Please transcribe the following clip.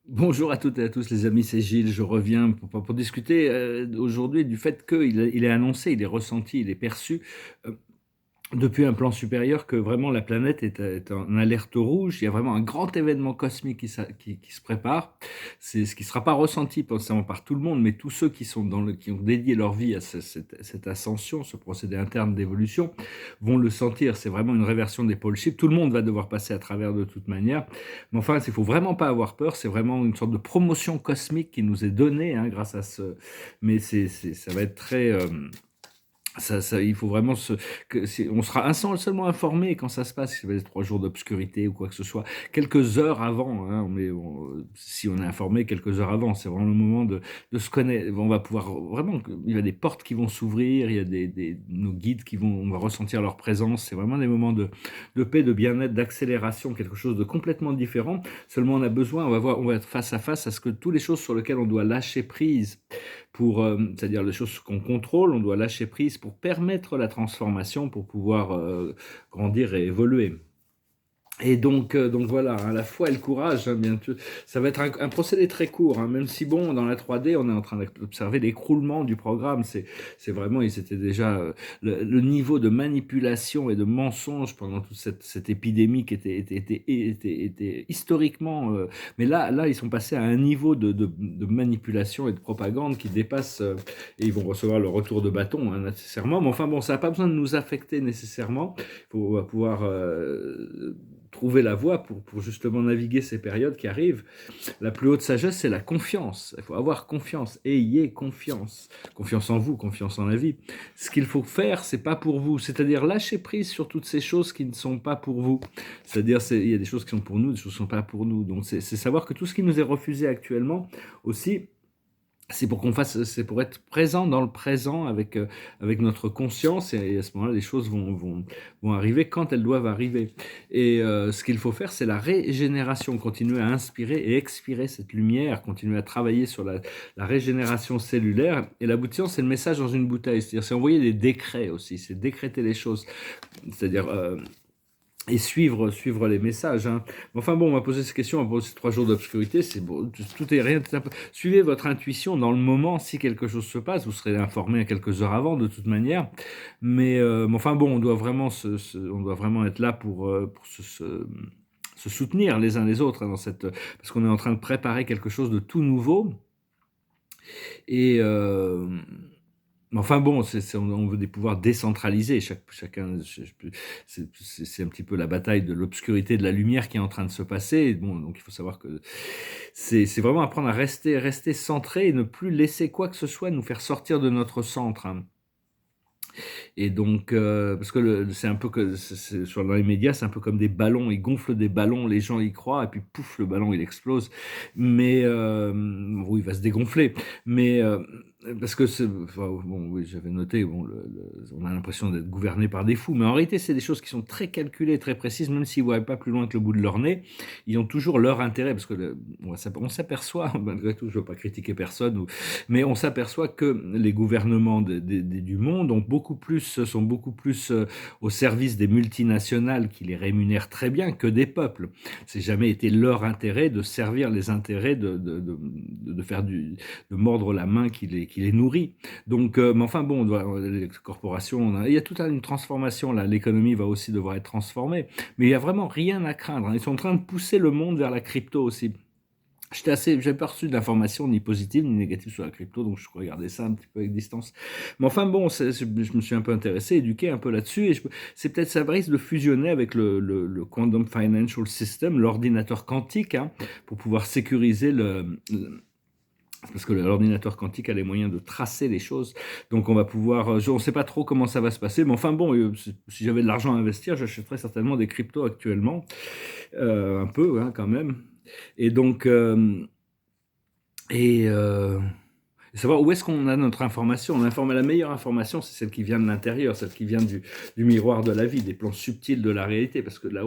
Bonjour à toutes et à tous les amis, c'est Gilles, je reviens pour discuter aujourd'hui du fait qu'il est annoncé, il est ressenti, il est perçu depuis un plan supérieur que vraiment la planète est en alerte rouge. Il y a vraiment un grand événement cosmique qui se prépare. C'est ce qui ne sera pas ressenti forcément par tout le monde, mais tous ceux qui sont qui ont dédié leur vie à cette ascension, ce procédé interne d'évolution, vont le sentir. C'est vraiment une réversion des pôles shift. Tout le monde va devoir passer à travers de toute manière. Mais enfin, il faut vraiment pas avoir peur. C'est vraiment une sorte de promotion cosmique qui nous est donnée grâce à ce. Mais ça va être très. Il faut vraiment on sera seulement informé quand ça se passe, si ça va être 3 jours d'obscurité ou quoi que ce soit, quelques heures avant, si on est informé quelques heures avant, c'est vraiment le moment de se connaître. On va pouvoir vraiment, il y a des portes qui vont s'ouvrir, il y a nos guides on va ressentir leur présence. C'est vraiment des moments de paix, de bien-être, d'accélération, quelque chose de complètement différent. Seulement, on va être face à face à ce que toutes les choses sur lesquelles on doit lâcher prise c'est-à-dire les choses qu'on contrôle, on doit lâcher prise pour permettre la transformation, pour pouvoir grandir et évoluer. Et donc voilà, la foi et le courage, bien sûr. Ça va être un procédé très court, même si bon, dans la 3D, on est en train d'observer l'écroulement du programme. C'est vraiment, c'était déjà le niveau de manipulation et de mensonge pendant toute cette épidémie qui était historiquement. Mais là, ils sont passés à un niveau de manipulation et de propagande qui dépasse. Et ils vont recevoir le retour de bâton, nécessairement. Mais enfin bon, ça n'a pas besoin de nous affecter nécessairement. On va pouvoir trouver la voie pour justement naviguer ces périodes qui arrivent. La plus haute sagesse, c'est la confiance. Il faut avoir confiance. Ayez confiance. Confiance en vous, confiance en la vie. Ce qu'il faut faire, c'est pas pour vous. C'est-à-dire lâcher prise sur toutes ces choses qui ne sont pas pour vous. C'est-à-dire, il y a des choses qui sont pour nous, des choses qui ne sont pas pour nous. Donc, c'est savoir que tout ce qui nous est refusé actuellement aussi, c'est pour être présent dans le présent avec notre conscience, et à ce moment-là, les choses vont arriver quand elles doivent arriver. Et ce qu'il faut faire, c'est la régénération, continuer à inspirer et expirer cette lumière, continuer à travailler sur la régénération cellulaire. Et l'aboutissant, c'est le message dans une bouteille, c'est-à-dire c'est envoyer des décrets aussi, c'est décréter les choses, c'est-à-dire et suivre les messages. Enfin bon, on m'a posé cette question, on m'a posé 3 jours d'obscurité, c'est bon, tout est rien. Suivez votre intuition dans le moment. Si quelque chose se passe, vous serez informé quelques heures avant de toute manière. Mais enfin bon, on doit vraiment être là pour se soutenir les uns les autres parce qu'on est en train de préparer quelque chose de tout nouveau. Et mais enfin bon, on veut des pouvoirs décentralisés. Chacun, c'est un petit peu la bataille de l'obscurité et de la lumière qui est en train de se passer. Bon, donc il faut savoir que c'est vraiment apprendre à rester centré et ne plus laisser quoi que ce soit nous faire sortir de notre centre. Et donc, parce que c'est un peu que dans les médias, c'est un peu comme des ballons. Ils gonflent des ballons, les gens y croient, et puis pouf, le ballon il explose. Mais oui, il va se dégonfler. Mais parce que bon, oui, j'avais noté, bon, on a l'impression d'être gouverné par des fous, mais en réalité, c'est des choses qui sont très calculées, très précises, même s'ils ne voient pas plus loin que le bout de leur nez. Ils ont toujours leur intérêt, parce que on s'aperçoit, malgré tout, je ne veux pas critiquer personne, mais on s'aperçoit que les gouvernements du monde sont beaucoup plus au service des multinationales qui les rémunèrent très bien que des peuples. C'est jamais été leur intérêt de servir les intérêts de faire de mordre la main qui les nourrit. Donc, mais enfin bon, les corporations, il y a toute une transformation là. L'économie va aussi devoir être transformée, mais il y a vraiment rien à craindre. Ils sont en train de pousser le monde vers la crypto aussi. J'ai pas reçu d'informations ni positives ni négatives sur la crypto, donc je regardais ça un petit peu avec distance. Mais enfin bon, je me suis un peu intéressé, éduqué un peu là-dessus, et c'est peut-être ça risque de fusionner avec le Quantum Financial System, l'ordinateur quantique, pour pouvoir sécuriser parce que l'ordinateur quantique a les moyens de tracer les choses, donc on va pouvoir, on ne sait pas trop comment ça va se passer, mais enfin bon, si j'avais de l'argent à investir, j'achèterais certainement des cryptos actuellement, un peu quand même. Et donc, savoir où est-ce qu'on a notre information. La meilleure information, c'est celle qui vient de l'intérieur, celle qui vient du miroir de la vie, des plans subtils de la réalité, parce que là